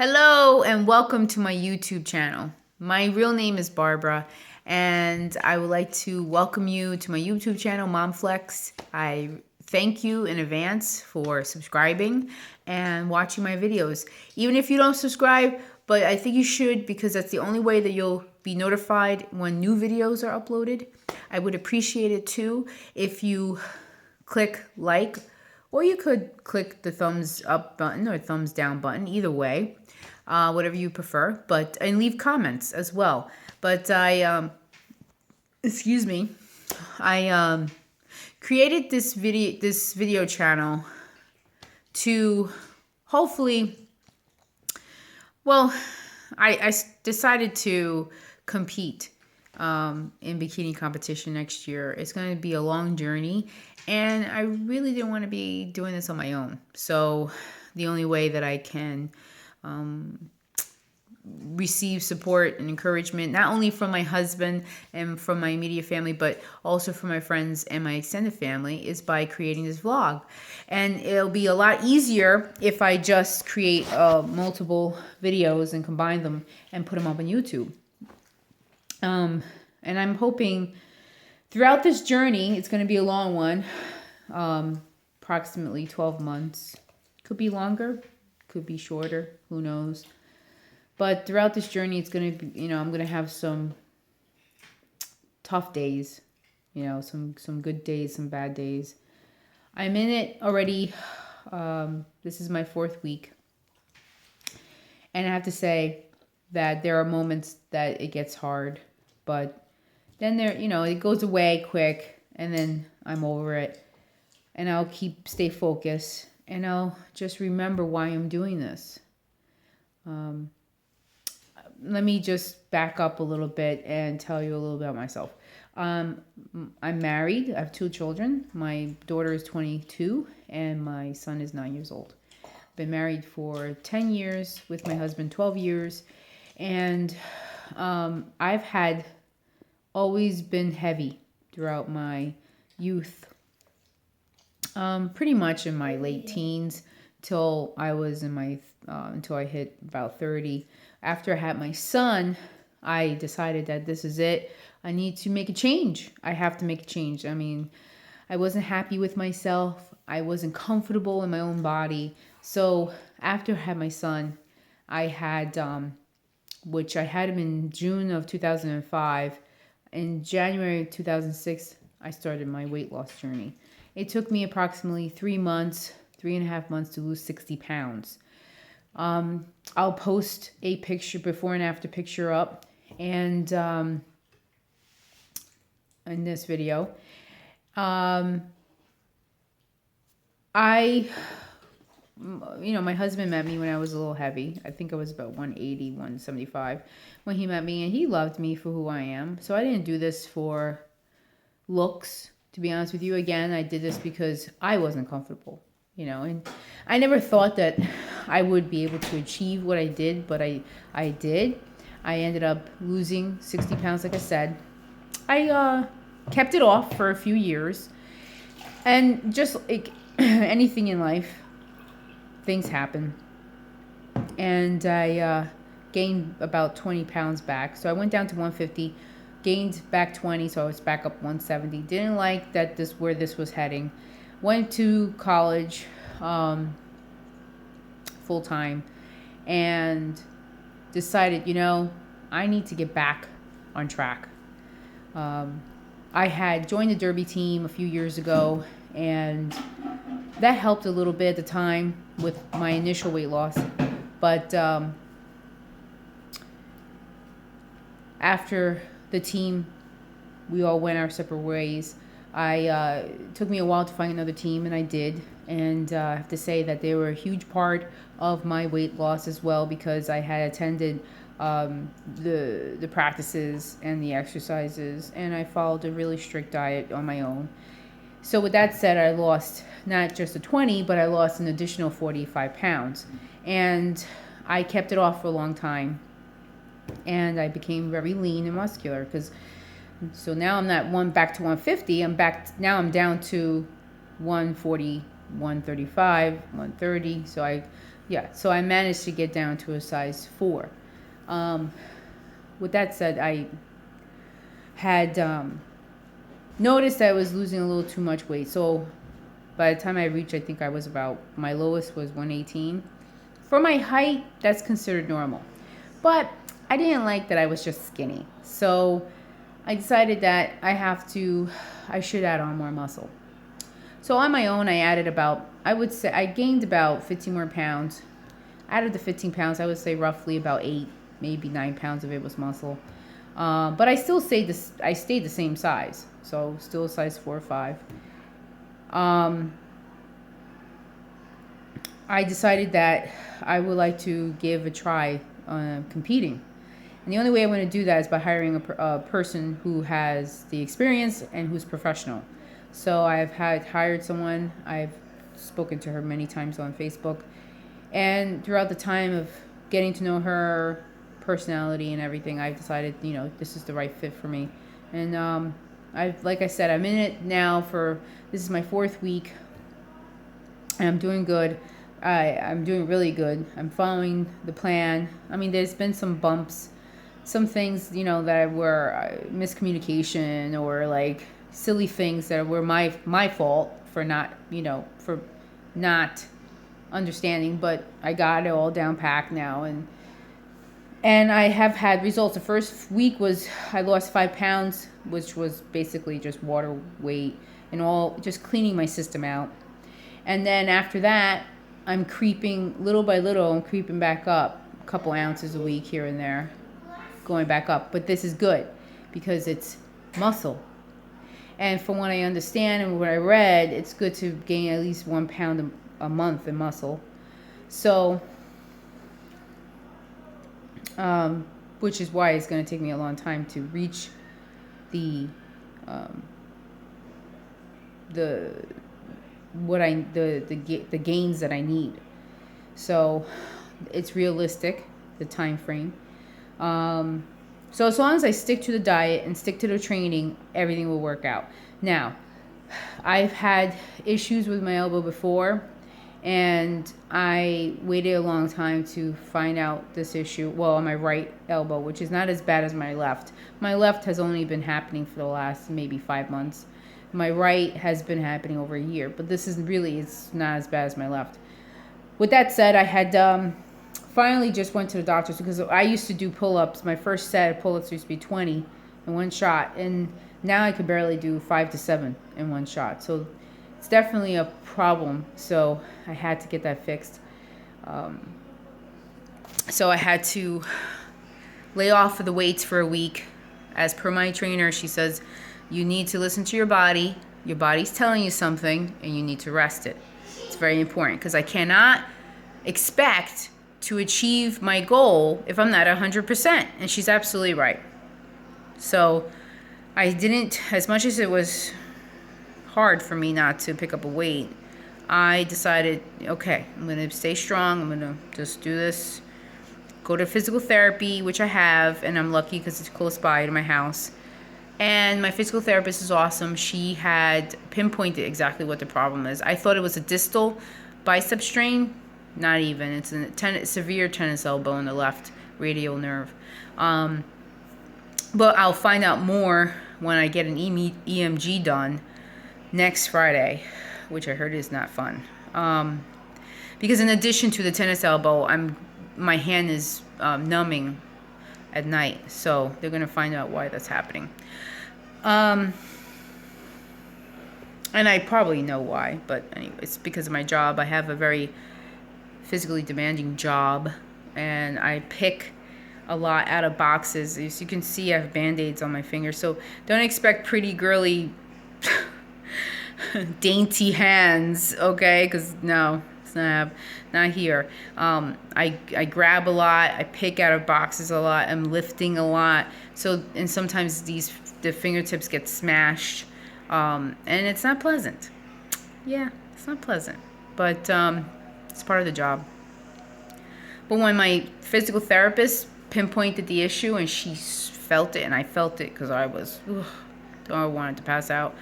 Hello and welcome to my YouTube channel. My real name is Barbara and I would like to welcome you to my YouTube channel, MomFlexx. I thank you in advance for subscribing and watching my videos. Even if you don't subscribe, but I think you should because that's the only way that you'll be notified when new videos are uploaded. I would appreciate it too if you click like, or you could click the thumbs up button or thumbs down button, either way, whatever you prefer, and leave comments as well. But I created this video channel to hopefully, I decided to compete in bikini competition next year. It's going to be a long journey, and I really didn't want to be doing this on my own. So the only way that I can receive support and encouragement, not only from my husband and from my immediate family, but also from my friends and my extended family, is by creating this vlog. And it'll be a lot easier if I just create multiple videos and combine them and put them up on YouTube. And I'm hoping throughout this journey, it's going to be a long one, approximately 12 months. Could be longer, could be shorter, who knows. But throughout this journey, it's going to be, I'm going to have some tough days, some good days, some bad days. I'm in it already. This is my 4th week. And I have to say that there are moments that it gets hard, but then it goes away quick, and then I'm over it, and I'll stay focused, and I'll just remember why I'm doing this. Let me just back up a little bit and tell you a little bit about myself. I'm married. I have 2 children. My daughter is 22, and my son is 9 years old. Been married for 10 years, with my husband 12 years, and I've always been heavy throughout my youth, pretty much in my late teens till I was until I hit about 30. After I had my son, I decided that this is it. I need to make a change. I have to make a change. I mean, I wasn't happy with myself. I wasn't comfortable in my own body. So after I had my son, I had, which I had him in June of 2005. In January of 2006, I started my weight loss journey. It took me approximately 3.5 months to lose 60 pounds. I'll post a picture, before and after picture up, and in this video. My husband met me when I was a little heavy. I think I was about 180, 175 when he met me, and he loved me for who I am. So I didn't do this for looks, to be honest with you. Again, I did this because I wasn't comfortable, and I never thought that I would be able to achieve what I did, but I did. I ended up losing 60 pounds, like I said. I kept it off for a few years, and just like anything in life, things happen, and I gained about 20 pounds back. So I went down to 150, gained back 20, so I was back up 170. Didn't like that where this was heading. Went to college full time and decided, I need to get back on track. I had joined the derby team a few years ago, and that helped a little bit at the time with my initial weight loss. But after the team, we all went our separate ways. It took me a while to find another team, and I did. And I have to say that they were a huge part of my weight loss as well, because I had attended the practices and the exercises, and I followed a really strict diet on my own. So with that said, I lost not just the 20, but I lost an additional 45 pounds. And I kept it off for a long time, and I became very lean and muscular. So now I'm not back to 150. I'm down to 140 135, 130. So I managed to get down to a size 4. Um, with that said, I had noticed that I was losing a little too much weight. So by the time I reached, I think I was about, my lowest was 118. For my height, that's considered normal. But I didn't like that I was just skinny. So I decided that I should add on more muscle. So on my own, I added about, I would say, I gained about 15 more pounds. Out of the 15 pounds, I would say roughly about 8, maybe 9 pounds of it was muscle. But I still I stayed the same size. So still a size 4 or 5. I decided that I would like to give a try competing. And the only way I'm going to do that is by hiring a person who has the experience and who's professional. So I've hired someone. I've spoken to her many times on Facebook. And throughout the time of getting to know her personality and everything, I've decided, this is the right fit for me. And like I said, I'm in it now this is my 4th week. And I'm doing good. I'm doing really good. I'm following the plan. I mean, there's been some bumps, some things, that were miscommunication or like silly things that were my fault for not, for not understanding, but I got it all down packed now, and I have had results. The first week was I lost 5 pounds, which was basically just water weight and all, just cleaning my system out. And then after that, I'm creeping little by little. I'm creeping back up a couple ounces a week here and there, going back up. But this is good because it's muscle. And from what I understand and what I read, it's good to gain at least 1 pound a month in muscle. So, which is why it's going to take me a long time to reach the gains that I need. So it's realistic, the time frame. So as long as I stick to the diet and stick to the training, everything will work out. Now, I've had issues with my elbow before, and I waited a long time to find out this issue. Well, on my right elbow, which is not as bad as my left. My left has only been happening for the last maybe 5 months. My right has been happening over a year, but it's not as bad as my left. With that said, I had finally just went to the doctors because I used to do pull-ups. My first set of pull-ups used to be 20 in one shot, and now I could barely do 5 to 7 in one shot. So it's definitely a problem. So I had to get that fixed. So I had to lay off of the weights for a week. As per my trainer, she says, you need to listen to your body. Your body's telling you something, and you need to rest it. It's very important because I cannot expect to achieve my goal if I'm not 100%. And she's absolutely right. So I didn't, as much as it was hard for me not to pick up a weight, I decided, okay, I'm going to stay strong. I'm going to just do this. Go to physical therapy, which I have, and I'm lucky because it's close by to my house. And my physical therapist is awesome. She had pinpointed exactly what the problem is. I thought it was a distal bicep strain. Not even. It's a severe tennis elbow in the left radial nerve. But I'll find out more when I get an EMG done next Friday, which I heard is not fun. Because in addition to the tennis elbow, my hand is numbing at night. So they're going to find out why that's happening. And I probably know why, but anyway, it's because of my job. I have a very physically demanding job, and I pick a lot out of boxes. As you can see, I have Band-Aids on my fingers, so don't expect pretty girly dainty hands, okay? Because no, it's not here. I grab a lot, I pick out of boxes a lot, I'm lifting a lot, and sometimes the fingertips get smashed, and it's not pleasant. Yeah, it's not pleasant, but it's part of the job. But when my physical therapist pinpointed the issue and she felt it, and I felt it because I wanted to pass out.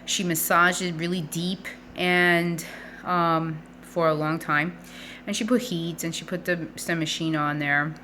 She massaged it really deep, and for a long time. And she put heat and she put the stem machine on there.